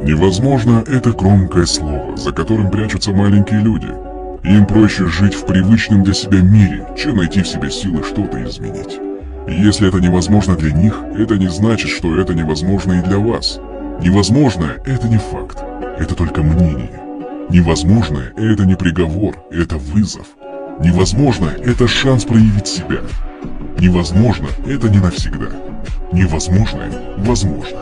Невозможно – это громкое слово, за которым прячутся маленькие люди. Им проще жить в привычном для себя мире, чем найти в себе силы что-то изменить. И если это невозможно для них, это не значит, что это невозможно и для вас. Невозможное – это не факт, это только мнение. Невозможное – это не приговор, это вызов. Невозможное – это шанс проявить себя. Невозможно – это не навсегда. Невозможное – возможно.